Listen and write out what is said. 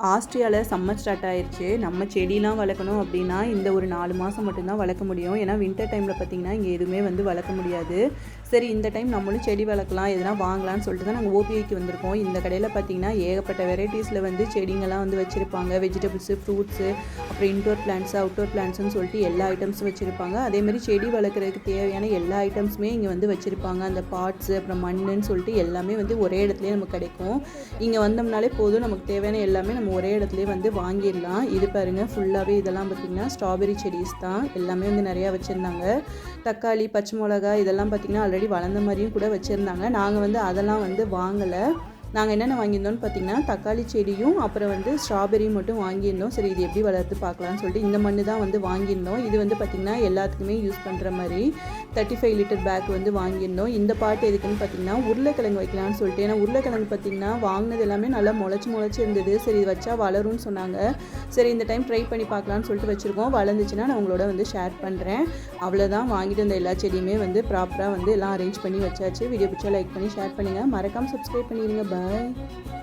ஆஸ்ட்ரியாவில் summer start ஆயிடுச்சு. நம்ம செடிலாம் வளர்க்கணும் அப்படின்னா இந்த ஒரு 4 மாதம் மட்டும்தான் வளர்க்க முடியும். ஏன்னா வின்டர் டைமில் பார்த்திங்கன்னா இங்கே எதுவுமே வந்து வளர்க்க முடியாது. சரி, இந்த டைம் நம்மளும் செடி வளர்க்கலாம், எதனா வாங்கலாம்னு சொல்லிட்டு தான் நாங்கள் ஓபிஐக்கு வந்திருக்கோம். இந்த கடையில் பார்த்திங்கன்னா ஏகப்பட்ட வெரைட்டிஸில் வந்து செடிங்கள்லாம் வந்து வச்சுருப்பாங்க. வெஜிடபிள்ஸு, ஃப்ரூட்ஸு, அப்புறம் இன்டோர் பிளான்ட்ஸு, அவுட்டோர் பிளான்ட்ஸ்னு சொல்லிட்டு எல்லா ஐட்டம்ஸும் வச்சுருப்பாங்க. அதேமாதிரி செடி வளர்க்குறதுக்கு தேவையான எல்லா ஐட்டம்ஸுமே இங்கே வந்து வச்சுருப்பாங்க. அந்த பாட்ஸு, அப்புறம் மண்ணுன்னு சொல்லிட்டு எல்லாமே வந்து ஒரே இடத்துலையே நமக்கு கிடைக்கும். இங்கே வந்தோம்னாலே போதும், நமக்கு தேவையான எல்லாமே நம்ம ஒரே இடத்துலையே வந்து வாங்கிடலாம். இது பாருங்கள், ஃபுல்லாகவே இதெல்லாம் பார்த்திங்கன்னா ஸ்ட்ராபெரி செடிஸ் தான். எல்லாமே வந்து நிறையா வச்சுருந்தாங்க. தக்காளி, பச்சை மிளகா இதெல்லாம் பார்த்திங்கன்னா ஆல்ரெடி வளர்ந்த மாதிரியும் கூட வச்சுருந்தாங்க. நாங்கள் வந்து அதெல்லாம் வந்து வாங்கலை. நாங்கள் என்னென்ன வாங்கியிருந்தோம்னு பார்த்திங்கன்னா தக்காளி செடியும் அப்புறம் வந்து ஸ்ட்ராபெரியும் மட்டும் வாங்கியிருந்தோம். சரி, இது எப்படி வளர்த்து பார்க்கலான்னு சொல்லிட்டு இந்த மண்ணு தான் வந்து வாங்கியிருந்தோம். இது வந்து பார்த்திங்கன்னா எல்லாத்துக்குமே யூஸ் பண்ணுற மாதிரி 35 லிட்டர் பேக் வந்து வாங்கியிருந்தோம். இந்த பாட்டு எதுக்குன்னு பார்த்திங்கன்னா உருளைக்கிழங்கு வைக்கலாம்னு சொல்லிட்டு. ஏன்னா உருளைக்கிழங்கு பார்த்திங்கன்னா வாங்கினது எல்லாமே நல்லா முளைச்சி இருந்தது. சரி, இது வச்சா வளரும்னு சொன்னாங்க. சரி, இந்த டைம் ட்ரை பண்ணி பார்க்கலான்னு சொல்லிட்டு வச்சுருக்கோம். வளர்ந்துச்சுன்னா நான் உங்களோட வந்து ஷேர் பண்ணுறேன். அவ்வளோதான், வாங்கிட்டு வந்த எல்லா செடியுமே வந்து ப்ராப்பராக வந்து எல்லாம் அரேஞ்ச் பண்ணி வச்சாச்சு. வீடியோ பிடிச்சா லைக் பண்ணி ஷேர் பண்ணுங்கள். மறக்காமல் சப்ஸ்கிரைப் பண்ணிடுங்க. பாய்.